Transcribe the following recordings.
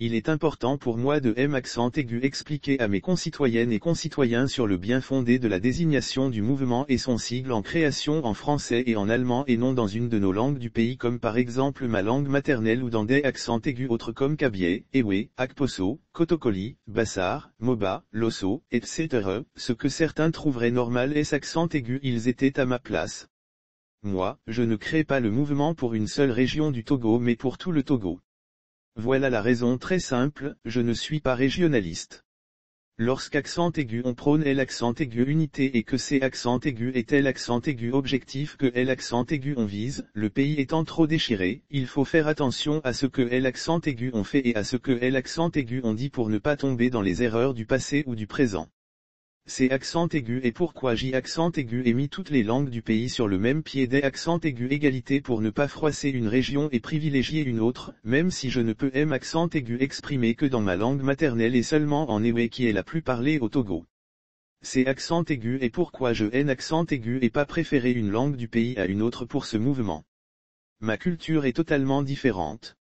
Il est important pour moi de accent aigu expliquer à mes concitoyennes et concitoyens sur le bien fondé de la désignation du mouvement et son sigle en création en français et en allemand et non dans une de nos langues du pays comme par exemple ma langue maternelle ou dans des accents aigus autres comme Kabyé, Ewe, Akposso, Kotokoli, Bassar, Moba, Losso, etc. Ce que certains trouveraient normal est accent aigu, ils étaient à ma place. Moi, je ne crée pas le mouvement pour une seule région du Togo mais pour tout le Togo. Voilà la raison très simple, je ne suis pas régionaliste. Lorsqu'accent aigu on prône l'accent aigu unité et que c'est accent aigu est l'accent aigu objectif que l'accent aigu on vise, le pays étant trop déchiré, il faut faire attention à ce que l'accent aigu on fait et à ce que l'accent aigu on dit pour ne pas tomber dans les erreurs du passé ou du présent. C'est accent aigu et pourquoi j'ai accent aigu et mis toutes les langues du pays sur le même pied des accent aigu égalité pour ne pas froisser une région et privilégier une autre, même si je ne peux accent aigu exprimer que dans ma langue maternelle et seulement en Ewe qui est la plus parlée au Togo. C'est accent aigu et pourquoi je accent aigu et pas préférer une langue du pays à une autre pour ce mouvement. Ma culture est totalement différente.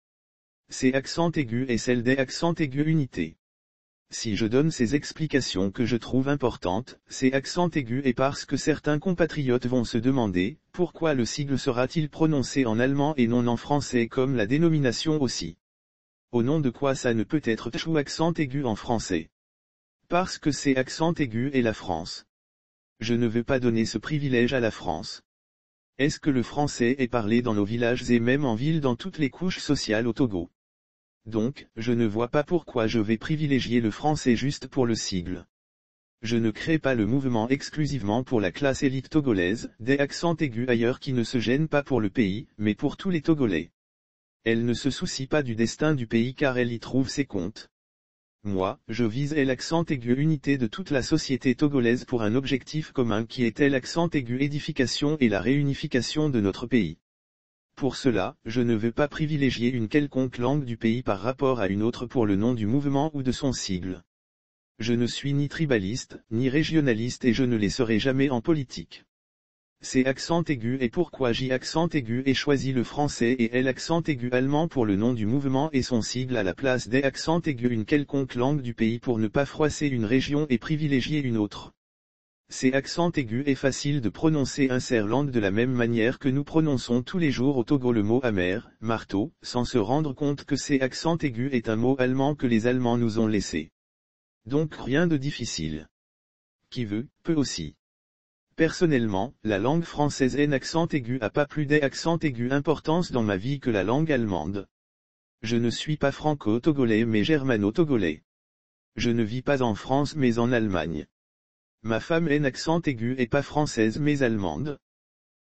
C'est accent aigu et celle des accents aigus unité. Si je donne ces explications que je trouve importantes, c'est accent aigu et parce que certains compatriotes vont se demander, pourquoi le sigle sera-t-il prononcé en allemand et non en français comme la dénomination aussi. Au nom de quoi ça ne peut être chou accent aigu en français. Parce que c'est accent aigu et la France. Je ne veux pas donner ce privilège à la France. Est-ce que le français est parlé dans nos villages et même en ville dans toutes les couches sociales au Togo? Donc, je ne vois pas pourquoi je vais privilégier le français juste pour le sigle. Je ne crée pas le mouvement exclusivement pour la classe élite togolaise, des accents aigus ailleurs qui ne se gênent pas pour le pays, mais pour tous les Togolais. Elle ne se soucie pas du destin du pays car elle y trouve ses comptes. Moi, je vise l'accent aigu unité de toute la société togolaise pour un objectif commun qui est l'accent aigu édification et la réunification de notre pays. Pour cela, je ne veux pas privilégier une quelconque langue du pays par rapport à une autre pour le nom du mouvement ou de son sigle. Je ne suis ni tribaliste, ni régionaliste et je ne les serai jamais en politique. C'est accent aigu et pourquoi j'ai accent aigu et choisi le français et l'accent aigu allemand pour le nom du mouvement et son sigle à la place des accents aigus une quelconque langue du pays pour ne pas froisser une région et privilégier une autre. C'est accent aigu et facile de prononcer Inserland de la même manière que nous prononçons tous les jours au Togo le mot amer, marteau, sans se rendre compte que c'est accent aigu est un mot allemand que les Allemands nous ont laissé. Donc rien de difficile. Qui veut, peut aussi. Personnellement, la langue française accent aigu a pas plus d'accent aigu importance dans ma vie que la langue allemande. Je ne suis pas franco-togolais mais germano-togolais. Je ne vis pas en France mais en Allemagne. Ma femme accent aigu et pas française mais allemande.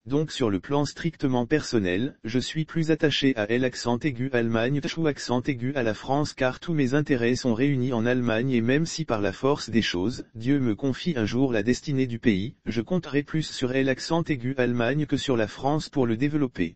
Donc sur le plan strictement personnel, je suis plus attaché à l'accent aigu Allemagne ou accent aigu à la France car tous mes intérêts sont réunis en Allemagne et même si par la force des choses, Dieu me confie un jour la destinée du pays, je compterai plus sur l'accent aigu Allemagne que sur la France pour le développer.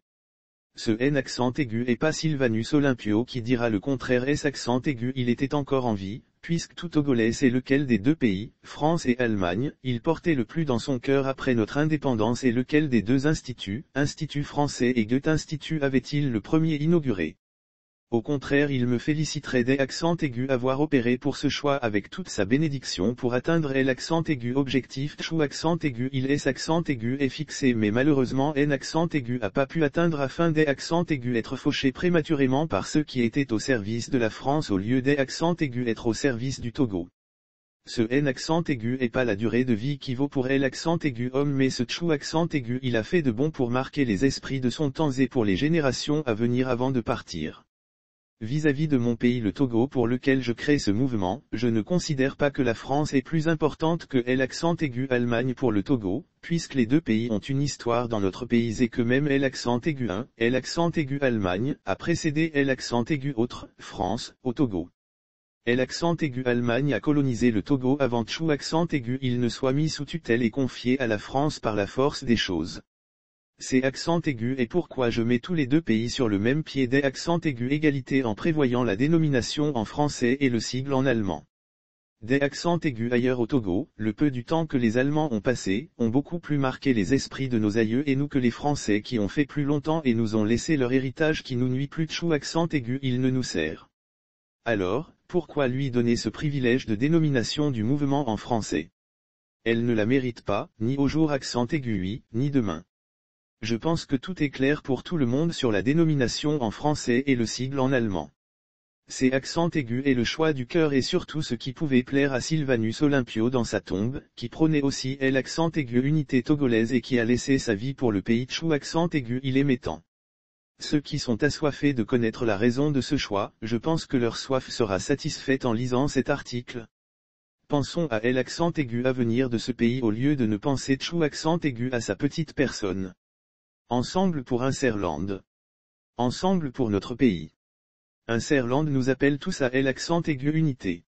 Ce accent aigu est pas Sylvanus Olympio qui dira le contraire accent aigu il était encore en vie, puisque tout Togolais sait lequel des deux pays, France et Allemagne, il portait le plus dans son cœur après notre indépendance et lequel des deux instituts, Institut français et Goethe-Institut avait-il le premier inauguré. Au contraire il me féliciterait d'accent aigu avoir opéré pour ce choix avec toute sa bénédiction pour atteindre l'accent aigu objectif chou accent aigu il est accent aigu est fixé mais malheureusement accent aigu a pas pu atteindre afin d'accent aigu être fauché prématurément par ceux qui étaient au service de la France au lieu d'accent aigu être au service du Togo. Ce accent aigu est pas la durée de vie qui vaut pour l'accent aigu homme mais ce chou accent aigu il a fait de bon pour marquer les esprits de son temps et pour les générations à venir avant de partir. Vis-à-vis de mon pays le Togo pour lequel je crée ce mouvement, je ne considère pas que la France est plus importante que l'accent aigu Allemagne pour le Togo, puisque les deux pays ont une histoire dans notre pays et que même l'accent aigu 1, l'accent aigu Allemagne, a précédé l'accent aigu autre, France, au Togo. L'accent aigu Allemagne a colonisé le Togo avant chou accent aigu il ne soit mis sous tutelle et confié à la France par la force des choses. C'est accent aigu et pourquoi je mets tous les deux pays sur le même pied d'accent aigu égalité en prévoyant la dénomination en français et le sigle en allemand. Des accents aigus ailleurs au Togo, le peu du temps que les Allemands ont passé, ont beaucoup plus marqué les esprits de nos aïeux et nous que les Français qui ont fait plus longtemps et nous ont laissé leur héritage qui nous nuit plus chou accent aigu il ne nous sert Alors, pourquoi lui donner ce privilège de dénomination du mouvement en français? Elle ne la mérite pas, ni au jour accent aigu oui, ni demain. Je pense que tout est clair pour tout le monde sur la dénomination en français et le sigle en allemand. C'est accent aigu et le choix du cœur et surtout ce qui pouvait plaire à Sylvanus Olympio dans sa tombe, qui prônait aussi l'accent aigu unité togolaise et qui a laissé sa vie pour le pays tchou accent aigu il est mettant. Ceux qui sont assoiffés de connaître la raison de ce choix, je pense que leur soif sera satisfaite en lisant cet article. Pensons à l'accent aigu à venir de ce pays au lieu de ne penser tchou accent aigu à sa petite personne. Ensemble pour un Serland. Ensemble pour notre pays. Un Serland nous appelle tous à l'accent aigu unité.